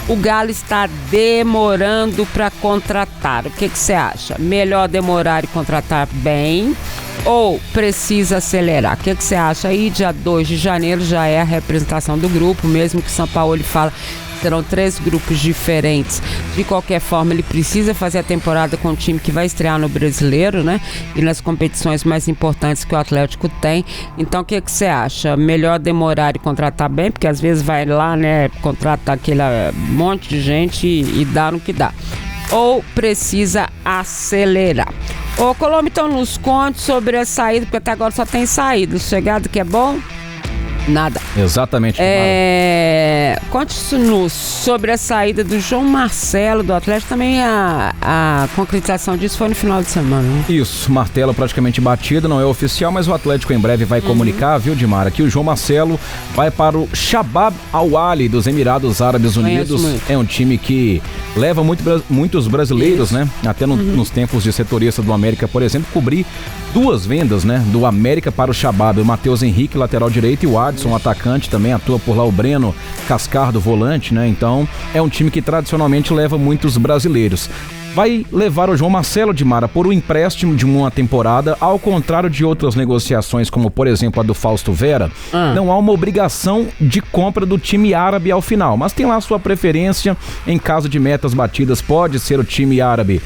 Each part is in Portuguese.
o Galo está demorando para contratar. O que você acha? Melhor demorar e contratar bem ou precisa acelerar? O que você acha? Aí, dia 2 de janeiro, já é a representação do grupo, mesmo que o São Paulo fala serão 3 grupos diferentes. De qualquer forma, ele precisa fazer a temporada com o time que vai estrear no Brasileiro, né? E nas competições mais importantes que o Atlético tem. Então, o que você acha? Melhor demorar e contratar bem, porque às vezes vai lá, né? Contrata aquele monte de gente e dá no que dá. Ou precisa acelerar? Ô, Colombo, então nos conte sobre a saída, porque até agora só tem saída. Chegada que é bom? Nada. Exatamente. Conte-nos sobre a saída do João Marcelo do Atlético. Também a concretização disso foi no final de semana, né? Isso, martelo praticamente batido, não é oficial, mas o Atlético em breve vai comunicar, viu, Dimara, que o João Marcelo vai para o Shabab Al-Ahly dos Emirados Árabes Unidos. É um time que leva muitos brasileiros, né? Até nos tempos de setorista do América, por exemplo, cobrir 2 vendas, né? Do América para o Shabab. O Matheus Henrique, lateral direito, e o Adson, atacante, também atua por lá, o Breno Cascardo, volante, né? Então, é um time que tradicionalmente leva muitos brasileiros. Vai levar o João Marcelo, Dimara, por um empréstimo de uma temporada, ao contrário de outras negociações, como por exemplo a do Fausto Vera. Não há uma obrigação de compra do time árabe ao final, mas tem lá a sua preferência. Em caso de metas batidas, pode ser o time árabe,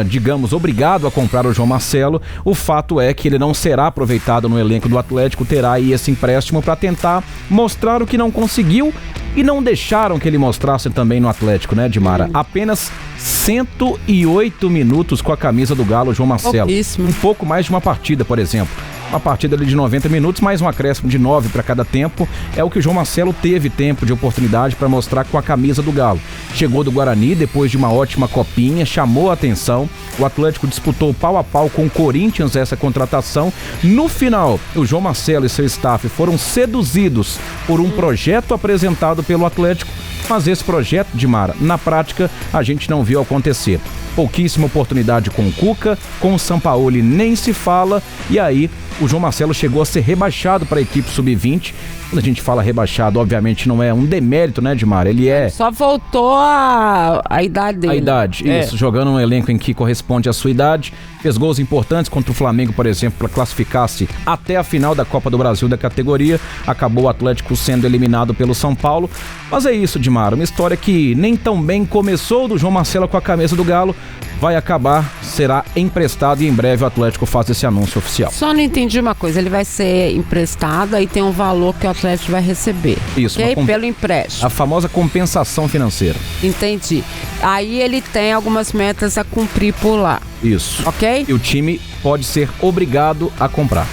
digamos, obrigado a comprar o João Marcelo. O fato é que ele não será aproveitado no elenco do Atlético, terá aí esse empréstimo para tentar mostrar o que não conseguiu e não deixaram que ele mostrasse também no Atlético, né, Dimara? Apenas 108 minutos com a camisa do Galo, João Marcelo. Pouquíssimo. Um pouco mais de uma partida, por exemplo. Uma partida ali de 90 minutos, mais um acréscimo de 9 para cada tempo. É o que o João Marcelo teve tempo de oportunidade para mostrar com a camisa do Galo. Chegou do Guarani depois de uma ótima copinha, chamou a atenção. O Atlético disputou pau a pau com o Corinthians essa contratação. No final, o João Marcelo e seu staff foram seduzidos por um projeto apresentado pelo Atlético, mas esse projeto, Dimara, na prática, a gente não viu acontecer. Pouquíssima oportunidade com o Cuca, com o Sampaoli nem se fala, e aí o João Marcelo chegou a ser rebaixado para a equipe sub-20. Quando a gente fala rebaixado, obviamente não é um demérito, né, Dimara? Ele só voltou a idade dele. A idade, isso, jogando um elenco em que corresponde à sua idade. Fez gols importantes contra o Flamengo, por exemplo, para classificar-se até a final da Copa do Brasil da categoria. Acabou o Atlético sendo eliminado pelo São Paulo. Mas é isso, Dimara, uma história que nem tão bem começou do João Marcelo com a camisa do Galo. Vai acabar, será emprestado e em breve o Atlético faz esse anúncio oficial. Só não entendi uma coisa, ele vai ser emprestado, aí tem um valor que o Atlético vai receber. Isso, pelo empréstimo. A famosa compensação financeira. Entendi. Aí ele tem algumas metas a cumprir por lá. Isso. Ok? E o time pode ser obrigado a comprar.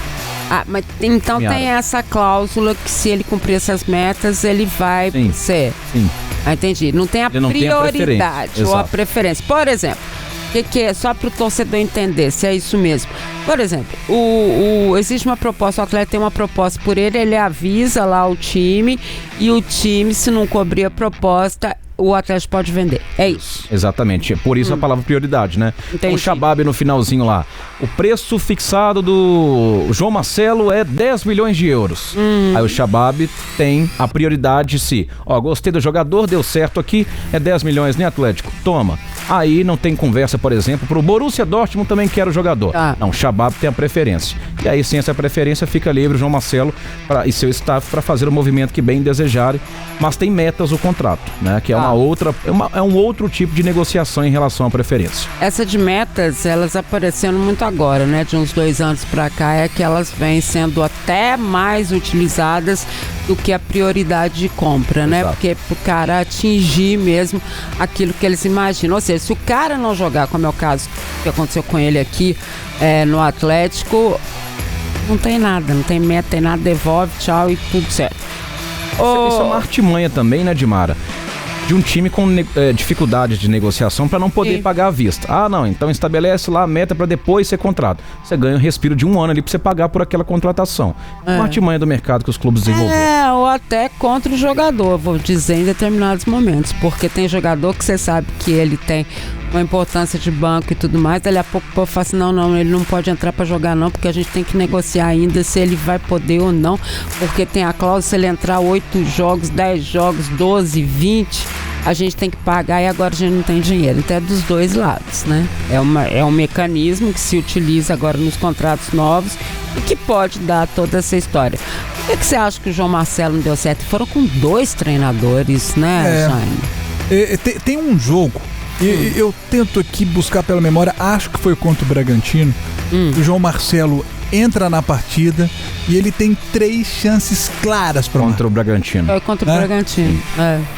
Mas então tem essa cláusula que se ele cumprir essas metas, ele vai ser. Sim. Entendi. Não tem a prioridade ou a preferência. Por exemplo, o que é? Só para o torcedor entender se é isso mesmo. Por exemplo, existe uma proposta, o atleta tem uma proposta por ele avisa lá o time, e o time, se não cobrir a proposta, o Atlético pode vender. É isso. Exatamente. Por isso a palavra prioridade, né? Entendi. O Shabab no finalzinho lá. O preço fixado do João Marcelo é 10 milhões de euros. Aí o Shabab tem a prioridade se, gostei do jogador, deu certo aqui, é 10 milhões, né, Atlético? Toma. Aí não tem conversa, por exemplo, pro Borussia Dortmund também quer o jogador. Não, o Shabab tem a preferência. E aí, sem essa preferência, fica livre o João Marcelo e seu staff para fazer o movimento que bem desejarem. Mas tem metas o contrato, né? Que é é um outro tipo de negociação em relação à preferência. Essa de metas, elas aparecendo muito agora, né? De uns 2 anos pra cá, é que elas vêm sendo até mais utilizadas do que a prioridade de compra, né? Porque pro cara atingir mesmo aquilo que eles imaginam. Ou seja, se o cara não jogar, como é o caso que aconteceu com ele aqui no Atlético, não tem nada, não tem meta, tem nada, devolve, tchau e tudo certo. Isso é uma artimanha também, né, Dimara? De um time com dificuldades de negociação para não poder pagar à vista. Não, então estabelece lá a meta para depois ser contrato. Você ganha um respiro de 1 ano ali para você pagar por aquela contratação. Uma artimanha do mercado que os clubes desenvolveram. Ou até contra o jogador, vou dizer, em determinados momentos. Porque tem jogador que você sabe que ele tem uma importância de banco e tudo mais, dali a pouco o povo fala assim, não, ele não pode entrar para jogar não, porque a gente tem que negociar ainda se ele vai poder ou não, porque tem a cláusula, se ele entrar 8 jogos, 10 jogos, 12, 20, a gente tem que pagar e agora a gente não tem dinheiro. Então é dos dois lados, né? É um mecanismo que se utiliza agora nos contratos novos e que pode dar toda essa história. Por que você acha que o João Marcelo não deu certo? Foram com 2 treinadores, né, Jaime? Tem um jogo, eu tento aqui buscar pela memória, acho que foi contra o Bragantino. O João Marcelo entra na partida e ele tem 3 chances claras para contra o Bragantino. Foi contra o Bragantino.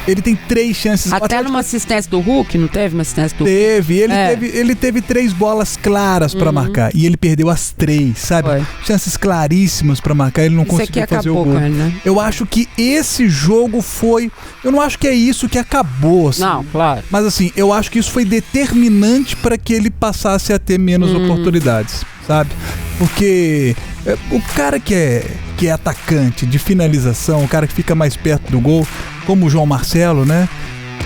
Ele tem 3 chances. Até numa assistência do Hulk, não teve uma assistência do Hulk? Ele teve 3 bolas claras para marcar e ele perdeu as 3, sabe? Foi. Chances claríssimas para marcar, ele não conseguiu fazer o gol. Ele, né? Eu acho que esse jogo foi... Eu não acho que é isso que acabou, assim. Não, claro. Mas assim, eu acho que isso foi determinante para que ele passasse a ter menos oportunidades, sabe? Porque o cara que é atacante de finalização, o cara que fica mais perto do gol, como o João Marcelo, né?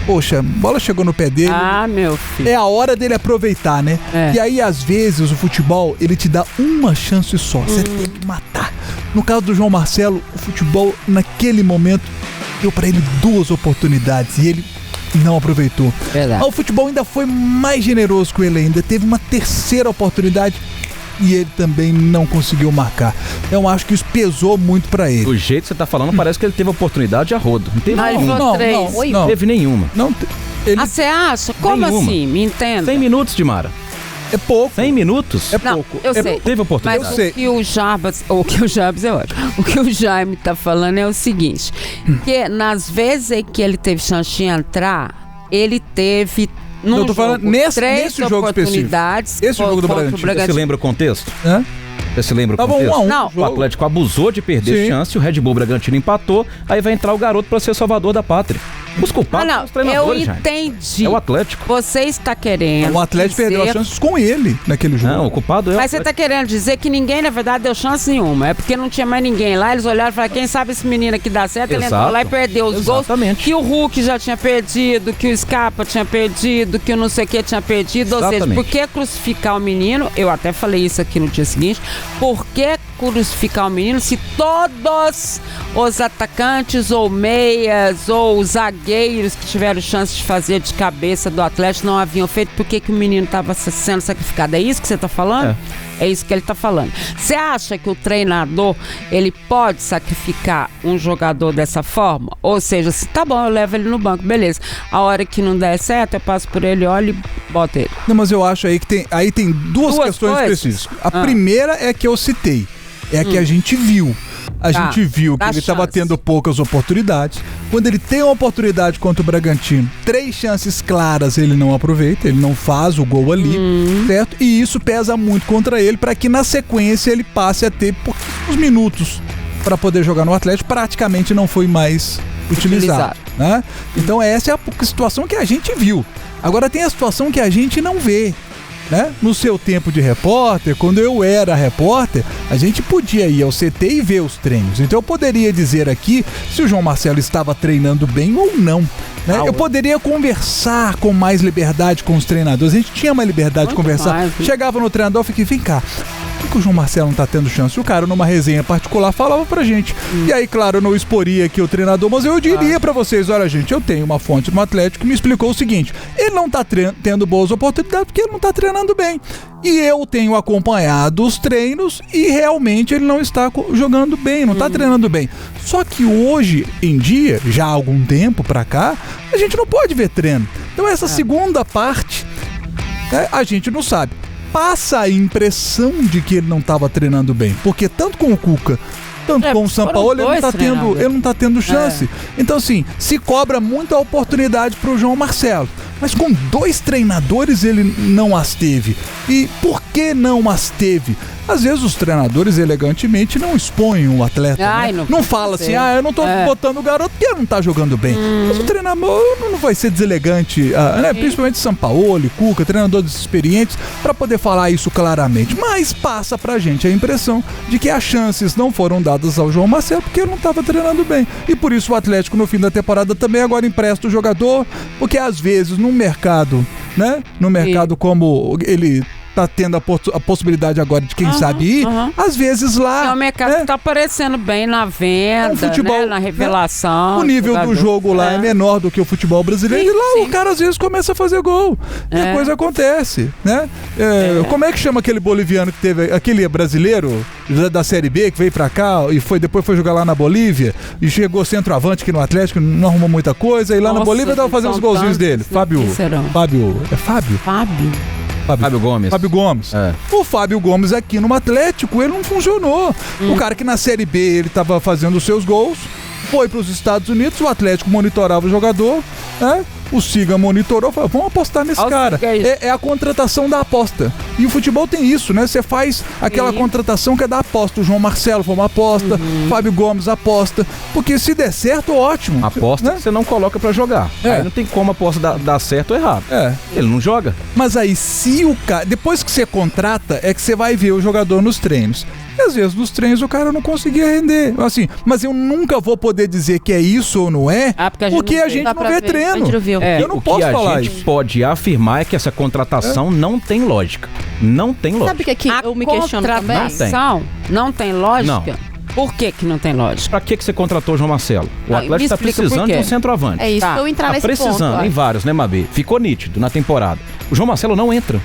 Poxa, a bola chegou no pé dele. Ah, meu filho. É a hora dele aproveitar, né? E aí, às vezes, o futebol, ele te dá uma chance só. Você tem que matar. No caso do João Marcelo, o futebol, naquele momento, deu pra ele 2 oportunidades e ele não aproveitou. O futebol ainda foi mais generoso com ele ainda. Teve uma 3ª oportunidade e ele também não conseguiu marcar. Eu acho que isso pesou muito pra ele. Do jeito que você tá falando, parece que ele teve oportunidade a rodo. Não teve nenhuma. Não teve nenhuma. Você acha? Como nenhuma. Assim? Me entenda. 100 minutos, Dimara. É pouco. 100 minutos? É pouco. Eu sei. Teve oportunidade. Mas o que o Jaime tá falando é o seguinte, que nas vezes em que ele teve chance de entrar, ele teve... Eu tô falando nesse jogo específico. Esse jogo do Bragantino. Você se lembra o contexto? Você se lembra o contexto? 1-1. Não. O Atlético abusou de perder chance, o Red Bull Bragantino empatou, aí vai entrar o garoto pra ser salvador da pátria. Os culpados são os treinadores, eu entendi. É o Atlético. Você está querendo o Atlético perdeu as chances com ele naquele jogo. Não, o culpado é o Mas você está querendo dizer que ninguém, na verdade, deu chance nenhuma. É porque não tinha mais ninguém lá. Eles olharam e falaram, quem sabe esse menino aqui dá certo. Ele entrou lá e perdeu os gols que o Hulk já tinha perdido, que o Scarpa tinha perdido, que o não sei o que tinha perdido. Ou seja, por que crucificar o menino? Eu até falei isso aqui no dia seguinte. Por que crucificar o menino se todos os atacantes ou meias ou zagueiros que tiveram chance de fazer de cabeça do Atlético não haviam feito? Por que o menino estava sendo sacrificado? É isso que você está falando? É isso que ele está falando. Você acha que o treinador ele pode sacrificar um jogador dessa forma? Ou seja, se tá bom, eu levo ele no banco, beleza. A hora que não der certo, eu passo por ele, olho e boto ele. Não, mas eu acho aí que tem duas questões específicas. A primeira é que eu citei. É que a gente viu. A gente viu que ele estava tendo poucas oportunidades. Quando ele tem uma oportunidade contra o Bragantino, 3 chances claras ele não aproveita, ele não faz o gol ali, certo? E isso pesa muito contra ele para que na sequência ele passe a ter poucos minutos para poder jogar no Atlético. Praticamente não foi mais utilizado. Né? Então essa é a situação que a gente viu. Agora tem a situação que a gente não vê. Né? No seu tempo de repórter, quando eu era repórter, a gente podia ir ao CT e ver os treinos. Então eu poderia dizer aqui se o João Marcelo estava treinando bem ou não. Né? Eu poderia conversar com mais liberdade com os treinadores. A gente tinha mais liberdade de conversar. Chegava no treinador e fiquei, vem cá, por que o João Marcelo não tá tendo chance? O cara, numa resenha particular, falava pra gente. E aí, claro, eu não exporia aqui o treinador, mas eu diria pra vocês, olha, gente, eu tenho uma fonte no Atlético que me explicou o seguinte, ele não tá tendo boas oportunidades porque ele não tá treinando bem. E eu tenho acompanhado os treinos e realmente ele não está jogando bem, não tá treinando bem. Só que hoje em dia, já há algum tempo pra cá, a gente não pode ver treino. Então essa segunda parte, né, a gente não sabe. Passa a impressão de que ele não estava treinando bem, porque tanto com o Cuca, tanto com o Sampaoli, ele não tá tendo chance. Então, assim, se cobra muita oportunidade para o João Marcelo. Mas com 2 treinadores ele não as teve. E por que não as teve? Às vezes os treinadores elegantemente não expõem o atleta. Né? Não fala assim, eu não tô botando o garoto porque ele não tá jogando bem. Mas o treinador não vai ser deselegante, né? Principalmente Sampaoli, Cuca, treinadores experientes, para poder falar isso claramente. Mas passa pra gente a impressão de que as chances não foram dadas ao João Marcelo porque ele não estava treinando bem. E por isso o Atlético no fim da temporada também agora empresta o jogador, porque às vezes no mercado, né? No mercado como ele tá tendo a possibilidade agora de quem sabe ir, às vezes lá... O mercado tá aparecendo bem na venda, futebol, né, na revelação. O nível do jogo lá é menor do que o futebol brasileiro, e lá o cara às vezes começa a fazer gol. E a coisa acontece, né? Como é que chama aquele boliviano que teve, aquele brasileiro da Série B que veio pra cá e depois foi jogar lá na Bolívia e chegou centroavante aqui no Atlético, não arrumou muita coisa, e lá na Bolívia tava fazendo os golzinhos dele. Fábio Gomes. O Fábio Gomes aqui no Atlético, ele não funcionou. O cara que na Série B ele tava fazendo os seus gols, foi para os Estados Unidos, o Atlético monitorava o jogador, né? O Siga monitorou, falou, vamos apostar nesse cara. É a contratação da aposta. E o futebol tem isso, né? Você faz aquela contratação que é da aposta. O João Marcelo foi uma aposta, Fábio Gomes aposta. Porque se der certo, ótimo. Aposta, né? Que você não coloca pra jogar. Aí não tem como a aposta dar certo ou errado. Ele não joga. Mas aí, se o cara... Depois que você contrata, é que você vai ver o jogador nos treinos. E às vezes nos treinos o cara não conseguia render. Assim, mas eu nunca vou poder dizer que é isso ou não é, porque a gente não vê treino. Eu não posso falar isso. O que a gente pode afirmar é que essa contratação não tem lógica. Não tem lógica. Sabe que eu me questiono também? A contratação não tem lógica? Não. Por que não tem lógica? Pra que você contratou o João Marcelo? O Atlético tá precisando de um centroavante. É isso, eu entrar nesse ponto. Tá precisando, em vários, né, Mabi? Ficou nítido na temporada. O João Marcelo não entra.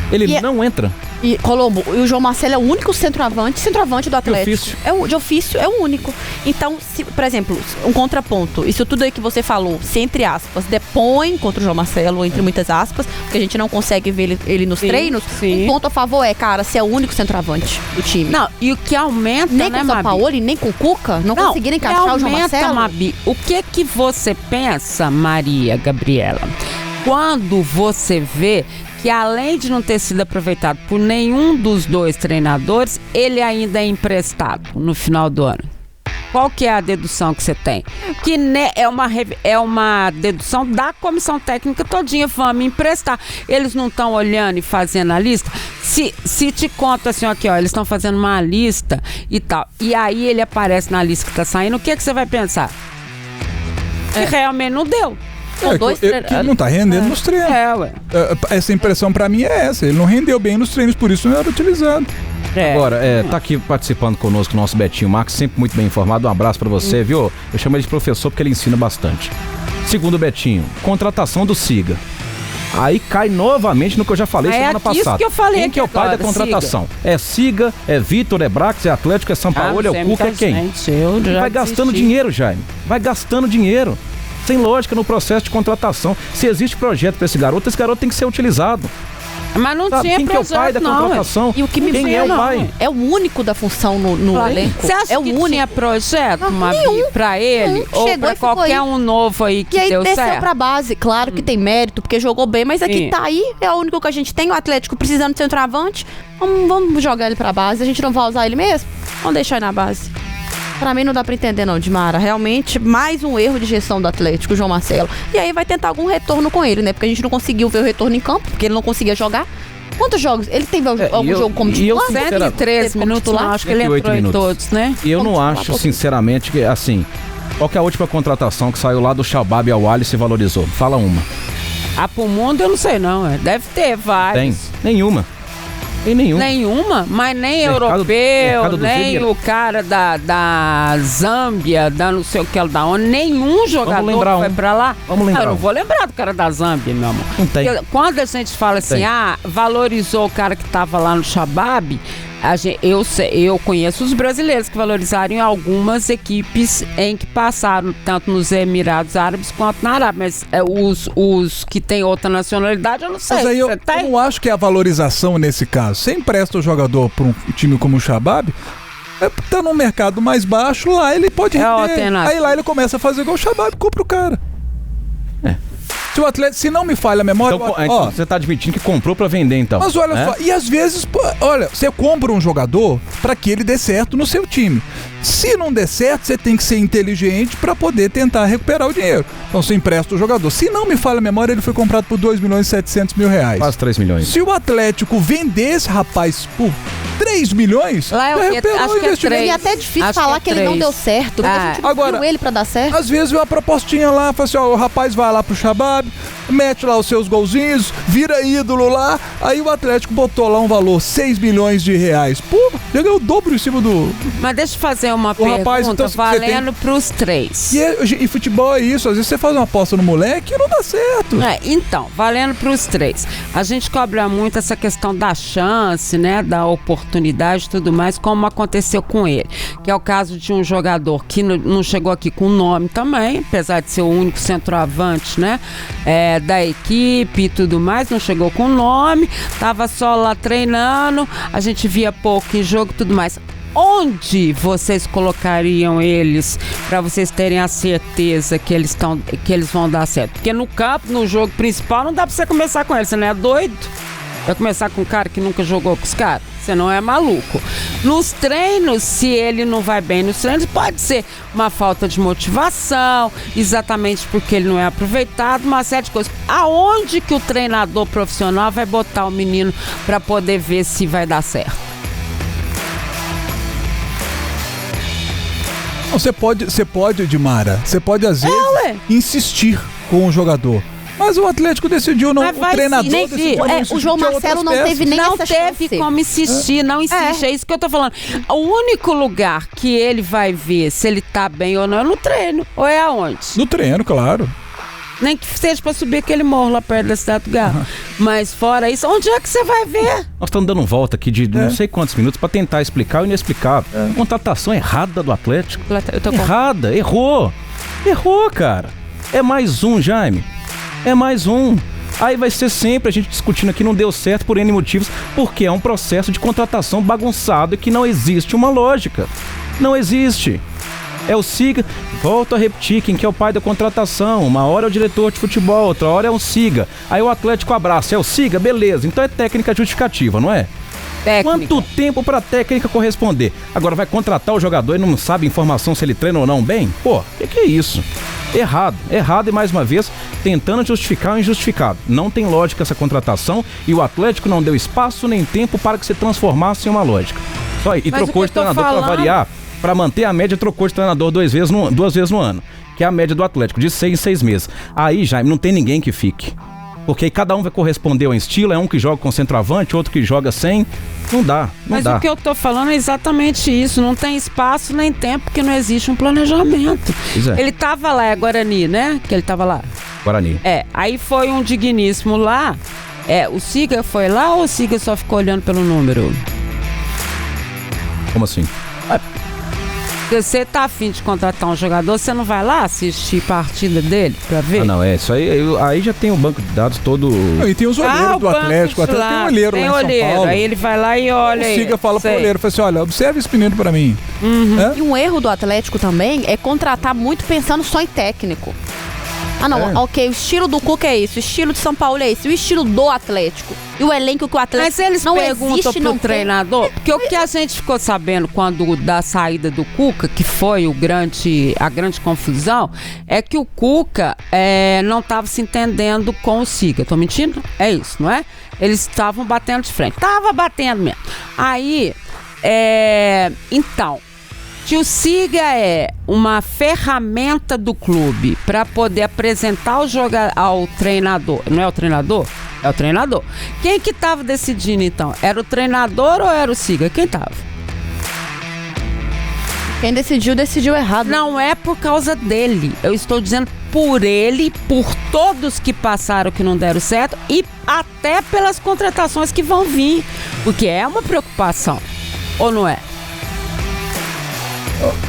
Ele não entra. E, Colombo, o João Marcelo é o único centroavante do Atlético. De ofício, é o único. Então, por exemplo, um contraponto, isso tudo aí que você falou, se entre aspas, depõe contra o João Marcelo, entre muitas aspas, porque a gente não consegue ver ele nos treinos, um ponto a favor é, cara, ser é o único centroavante do time. Não, e o que aumenta, nem com o Sampaoli, nem com o Cuca, não conseguiram encaixar o João Marcelo. Mabi, o que você pensa, Maria Gabriela, quando você vê que além de não ter sido aproveitado por nenhum dos dois treinadores, ele ainda é emprestado no final do ano? Qual que é a dedução que você tem? Que é uma dedução da comissão técnica todinha, vamos emprestar. Eles não estão olhando e fazendo a lista? Se te conta assim, aqui, ó, eles estão fazendo uma lista e tal, e aí ele aparece na lista que está saindo, o que você vai pensar? Que realmente não deu. Que não tá rendendo nos treinos. Essa impressão pra mim é essa. Ele não rendeu bem nos treinos, por isso não era utilizado. Agora, tá aqui participando conosco o nosso Betinho Marques, sempre muito bem informado. Um abraço pra você, viu? Eu chamo ele de professor porque ele ensina bastante. Segundo o Betinho, contratação do Siga. Aí cai novamente no que eu já falei semana passada. Isso que eu falei. Quem que é o pai da contratação? Siga. É Siga, é Vitor, é Brax, é Atlético, é Sampaoli, é o Cuca, é quem? Vai gastando dinheiro, Jaime. Vai gastando dinheiro. Sem lógica no processo de contratação. Se existe projeto para esse garoto tem que ser utilizado. Mas não tinha quem projeto, que é o pai da contratação? E o que quem é o pai? É o único da função no elenco. Você acha que tinha projeto para ele? Ou para qualquer um novo aí que deu certo? E aí desceu pra base. Claro que tem mérito, porque jogou bem, mas aqui tá aí, é o único que a gente tem. O Atlético precisando de centroavante. Vamos jogar ele pra base. A gente não vai usar ele mesmo? Vamos deixar ele na base. Pra mim não dá pra entender não, Dimara. Realmente, mais um erro de gestão do Atlético, o João Marcelo. E aí vai tentar algum retorno com ele, né? Porque a gente não conseguiu ver o retorno em campo, porque ele não conseguia jogar. Quantos jogos? Ele teve algum jogo como titular? 103 minutos, não, acho que ele entrou em todos, né? E eu não acho, sinceramente, que assim... Qual que é a última contratação que saiu lá do Shabab Al-Ahly e se valorizou? Fala uma. Pro mundo eu não sei não, deve ter vários. Tem, nenhuma. Tem nenhum. Nenhuma? Mas nem europeu, nem o cara da Zâmbia, da não sei o que, da ONU, nenhum jogador foi pra lá. Vamos lembrar. Eu não vou lembrar do cara da Zâmbia, meu amor. Não tem. Quando a gente fala assim, valorizou o cara que tava lá no Shabab, eu conheço os brasileiros que valorizaram em algumas equipes em que passaram, tanto nos Emirados Árabes quanto na Arábia, mas os que têm outra nacionalidade, eu não sei. Mas aí eu não acho que é a valorização nesse caso. Você empresta o jogador para um time como o Shabab, tá num mercado mais baixo, lá ele pode render. Aí lá ele começa a fazer igual o Shabab, compra o cara. Se o Atlético, se não me falha a memória... Então você tá admitindo que comprou pra vender, então. Mas olha só, e às vezes, você compra um jogador pra que ele dê certo no seu time. Se não der certo, você tem que ser inteligente pra poder tentar recuperar o dinheiro. Então você empresta o jogador. Se não me falha a memória, ele foi comprado por 2.700.000 reais. Quase 3 milhões. Se o Atlético vender esse rapaz por 3 milhões, lá acho que é 3. E até é difícil falar que ele não deu certo. A gente não viu ele pra dar certo. Às vezes a propostinha lá, fala assim, o rapaz vai lá pro Shabab, mete lá os seus golzinhos, vira ídolo lá, aí o Atlético botou lá um valor, 6 milhões de reais. Pô, já ganhou o dobro em cima do... Mas deixa eu fazer uma pergunta, rapaz, então, valendo pros 3. E futebol é isso, às vezes você faz uma aposta no moleque e não dá certo. Então, valendo pros 3. A gente cobra muito essa questão da chance, né, da oportunidade e tudo mais, como aconteceu com ele. Que é o caso de um jogador que não chegou aqui com nome também, apesar de ser o único centroavante, né, da equipe e tudo mais, não chegou com nome, tava só lá treinando, a gente via pouco em jogo e tudo mais. Onde vocês colocariam eles para vocês terem a certeza que eles vão dar certo? Porque no campo, no jogo principal, não dá para você começar com eles, você não é doido? Vai começar com um cara que nunca jogou com os caras? Você não é maluco. Nos treinos, se ele não vai bem nos treinos, pode ser uma falta de motivação, exatamente porque ele não é aproveitado, uma série de coisas. Aonde que o treinador profissional vai botar o menino para poder ver se vai dar certo? Você pode, Edmara, você pode às vezes insistir com o jogador. Mas o Atlético decidiu não, o treinador decidiu não insistir. O João Marcelo não teve nem essa chance. Não teve como insistir, não insiste, é isso que eu tô falando. O único lugar que ele vai ver se ele tá bem ou não é no treino, ou é aonde? No treino, claro. Nem que seja pra subir aquele morro lá perto da Cidade do Galo. Mas fora isso, onde é que você vai ver? Nós estamos dando volta aqui de não sei quantos minutos pra tentar explicar o inexplicável. Contratação errada do Atlético. Errada, errou, cara. É mais um, Jaime. É mais um. Aí vai ser sempre a gente discutindo aqui, não deu certo por N motivos, porque é um processo de contratação bagunçado e que não existe uma lógica. Não existe. É o Siga, volto a repetir, quem que é o pai da contratação? Uma hora é o diretor de futebol, outra hora é um Siga. Aí o Atlético abraça, é o Siga, beleza. Então é técnica justificativa, não é? Técnica. Quanto tempo pra técnica corresponder? Agora vai contratar o jogador e não sabe informação se ele treina ou não bem? Pô, que é isso? Errado e mais uma vez tentando justificar o injustificado. Não tem lógica essa contratação e o Atlético não deu espaço nem tempo para que se transformasse em uma lógica. Só aí. E trocou de treinador para variar, para manter a média, trocou de treinador duas vezes no ano, que é a média do Atlético, de 6 em 6 meses. Aí, Jaime, não tem ninguém que fique. Porque aí cada um vai corresponder ao estilo, é um que joga com centroavante, outro que joga sem. Não dá. Mas o que eu tô falando é exatamente isso. Não tem espaço nem tempo, porque não existe um planejamento. Ele tava lá, é Guarani, né? Que ele tava lá. Guarani. Aí foi um digníssimo lá. O Siga foi lá ou o Siga só ficou olhando pelo número? Como assim? Se você tá afim de contratar um jogador, você não vai lá assistir partida dele pra ver? Não, isso aí já tem o banco de dados todo... E tem os olheiros do Atlético, até tem um olheiro lá em São Paulo. Aí ele vai lá e olha... O Siga fala pro olheiro, fala assim, olha, observe esse menino pra mim. E um erro do Atlético também é contratar muito pensando só em técnico. Ok, o estilo do Cuca é isso, o estilo de São Paulo é esse, o estilo do Atlético. E o elenco que o Atlético não existe. Mas eles perguntam pro treinador, porque o que a gente ficou sabendo quando da saída do Cuca, que foi a grande confusão, é que o Cuca não estava se entendendo com o Siga. Tô mentindo? É isso, não é? Eles estavam batendo de frente. Tava batendo mesmo. Aí, então... que o Siga é uma ferramenta do clube para poder apresentar ao treinador. Não é o treinador? É o treinador. Quem que estava decidindo então? Era o treinador ou era o Siga? Quem estava? Quem decidiu errado. Não é por causa dele. Eu estou dizendo por ele, por todos que passaram que não deram certo e até pelas contratações que vão vir. Porque é uma preocupação. Ou não é?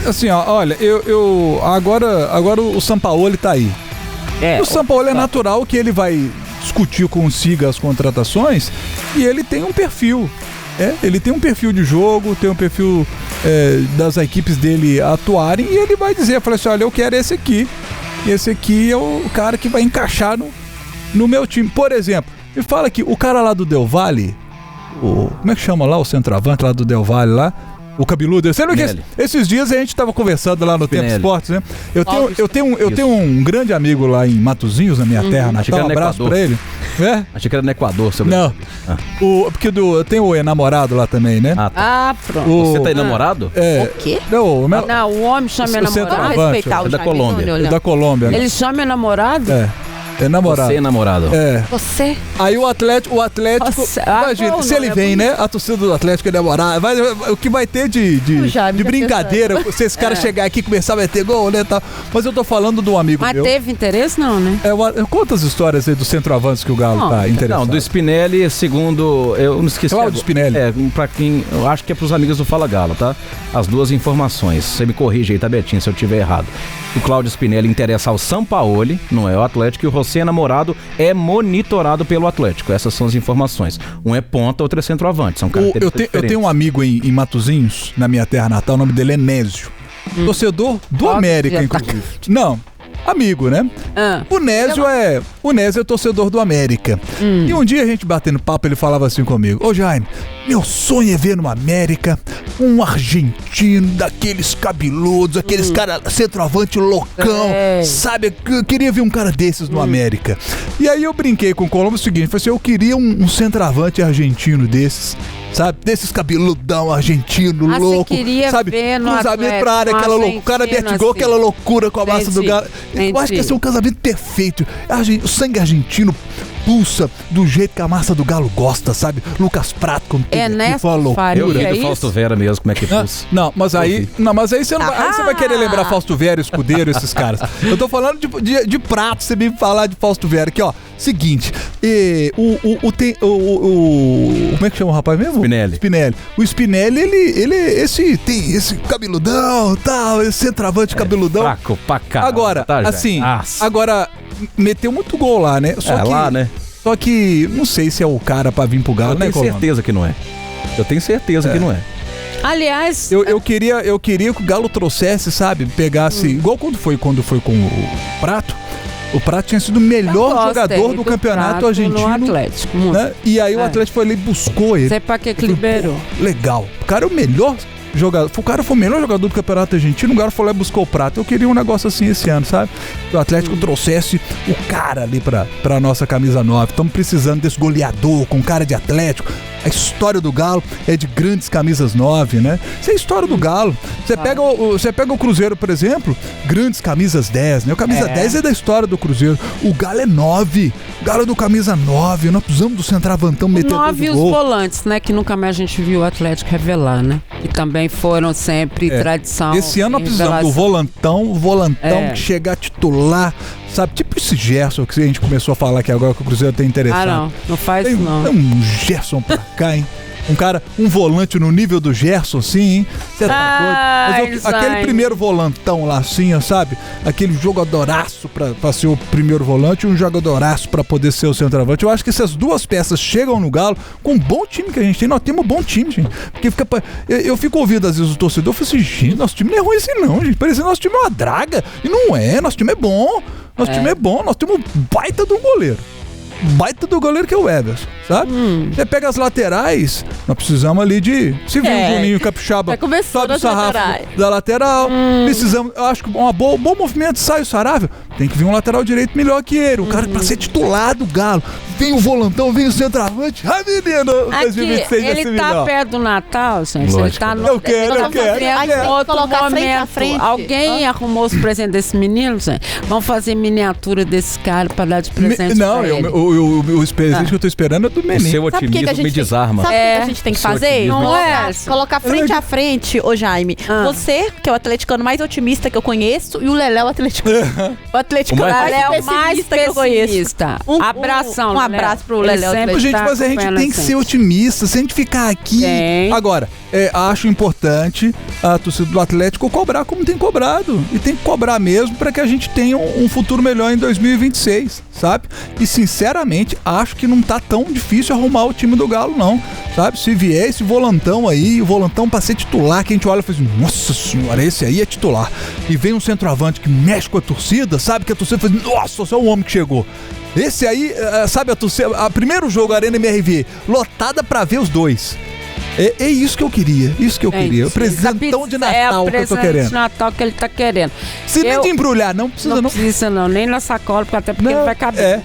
Assim, olha, agora o Sampaoli tá aí. O Sampaoli é natural que ele vai discutir com o Siga as contratações e ele tem um perfil. Ele tem um perfil de jogo, tem um perfil das equipes dele atuarem e ele vai dizer, fala assim, olha, eu quero esse aqui. Esse aqui é o cara que vai encaixar no meu time. Por exemplo, me fala aqui, o cara lá do Del Valle, como é que chama lá o centroavante lá do Del Valle lá? O cabeludo, você não que esses dias a gente tava conversando lá no Tempo Esportes, né? Eu tenho um grande amigo lá em Matozinhos, na minha terra, natal, um abraço pra ele. Achei que era no Equador. Não, porque tem o namorado lá também, né? Pronto. Você tá namorado? O quê? Não, o homem chama namorado. Vamos respeitar o da Colômbia. Da Colômbia. Ele chama namorado? É namorado. Você é namorado. É. Você? Aí o Atlético, imagina, se ele vem, né? A torcida do Atlético é namorado. O que vai ter de brincadeira, se esse cara chegar aqui e começar a meter gol, né? Tá. Mas eu tô falando de um amigo meu. Mas teve interesse não, né? Quantas histórias aí do centroavantes que o Galo tá interessado? Não, do Spinelli, segundo... Eu não esqueci. Cláudio Spinelli. Pra quem... Eu acho que é pros amigos do Fala Galo, tá? As duas informações. Você me corrige aí, tá, Betinho, se eu tiver errado. O Cláudio Spinelli interessa ao Sampaoli, não é o Atlético, e o José Namorado é monitorado pelo Atlético. Essas são as informações. Um é ponta, outro é centroavante. São características eu tenho um amigo em Matozinhos, na minha terra natal, o nome dele é Nésio. Torcedor do América, inclusive. Não, amigo, né? O Nésio é torcedor do América. E um dia a gente batendo papo, ele falava assim comigo: ô Jaime, meu sonho é ver no América um argentino daqueles cabeludos, aqueles cara centroavante loucão, sabe? Eu queria ver um cara desses no América. E aí eu brinquei com o Colombo o seguinte, falei assim, eu queria um centroavante argentino desses, sabe? Desses cabeludão argentino, louco, sabe? Cruzamento pra área, aquela loucura, o cara mete gol, aquela loucura com a massa do Galo. Eu acho que esse é um casamento perfeito. O sangue argentino pulsa do jeito que a massa do Galo gosta, sabe? Lucas Prato, como Eu vi do Fausto Vera mesmo, como é que pulsa. Não, mas aí você não vai, aí você vai querer lembrar Fausto Vera, Escudeiro, esses caras. Eu tô falando de Prato, você me falar de Fausto Vera aqui, ó. Seguinte, como é que chama o rapaz mesmo? Spinelli. O Spinelli, ele tem esse cabeludão, tal, esse centroavante cabeludão. Fraco pra caramba. Agora, assim, meteu muito gol lá, né? Só que não sei se é o cara pra vir pro Galo, né, Colombo? Eu tenho certeza que não é. Eu tenho certeza que não é. Aliás... Eu queria que o Galo trouxesse, sabe? Pegasse... Igual quando foi com o Prato. O Prato tinha sido o melhor jogador do campeonato argentino. No Atlético. Né? E aí o Atlético foi ali e buscou ele. Sei pra que liberou. Legal. O cara é o melhor jogador. O cara foi o melhor jogador do campeonato argentino. O cara foi lá e buscou o Prato. Eu queria um negócio assim esse ano, sabe? Que o Atlético trouxesse o cara ali pra nossa camisa 9. Estamos precisando desse goleador com cara de Atlético. A história do Galo é de grandes camisas 9, né? Isso é a história do Galo. Você pega o Cruzeiro, por exemplo, grandes camisas 10, né? O camisa 10 é da história do Cruzeiro. O Galo é 9. O Galo é do camisa 9. Nós precisamos do centroavantão meter 9 e os volantes, né? Que nunca mais a gente viu o Atlético revelar, né? Que também foram sempre tradição. Esse ano nós precisamos do volantão que chegar a titular, sabe? Tipo esse Gerson que a gente começou a falar aqui agora que o Cruzeiro tem interessado. Não faz isso não. É um Gerson pra cá, hein? Um volante no nível do Gerson, sim, hein? Você tá doido? Aquele primeiro volantão lá, assim, sabe? Aquele jogadoraço pra ser o primeiro volante e um jogadoraço pra poder ser o centroavante. Eu acho que essas duas peças chegam no Galo com um bom time que a gente tem. Nós temos um bom time, gente. Porque eu fico ouvindo às vezes o torcedor, eu falo assim, gente, nosso time não é ruim assim não, gente. Parece que nosso time é uma draga. E não é, nosso time é bom. Nosso time é bom, nós temos um baita de um goleiro. Baita do goleiro que é o Everson, sabe? Você pega as laterais, nós precisamos ali de... Se vir o Juninho Capixaba, sobe o sarrafo da lateral, precisamos... Eu acho que um bom movimento, sai o Saravia, tem que vir um lateral direito melhor que ele, o cara pra ser titular do Galo. Vem o volantão, vem o centroavante. Ai, menino, 2026 ele tá perto do Natal, gente. Lógico. Ele tá no... Eu quero. Colocar frente a frente. Alguém arrumou os presentes desse menino, gente? Vamos fazer miniatura desse cara pra dar de presente pra ele. O presente que eu tô esperando é do Menino. O seu otimismo me desarma. Sabe o que a gente tem que fazer? Não Colocar frente a frente, ô Jaime. Você, que é o atleticano mais otimista que eu conheço, e o Lelé, o atleticano. O atleticano mais pessimista que eu conheço. Abração, um abraço pro Lelé. Gente, mas a gente tem que ser otimista. Se a gente ficar aqui... Agora, acho importante a torcida do Atlético cobrar como tem cobrado. E tem que cobrar mesmo para que a gente tenha um futuro melhor em 2026, sabe? E, sinceramente, acho que não tá tão difícil arrumar o time do Galo, não, sabe? Se vier esse volantão aí, o volantão pra ser titular, que a gente olha e fala assim, nossa senhora, esse aí é titular. E vem um centroavante que mexe com a torcida, sabe? Que a torcida fala, nossa, só o homem que chegou. Esse aí, sabe, a torcida, primeiro jogo Arena MRV, lotada pra ver os dois. É isso que eu queria, O presentão de Natal que eu tô querendo. É o presente de Natal que ele tá querendo. Se nem de embrulhar, não precisa não. Não precisa não, nem na sacola, porque até porque ele vai caber.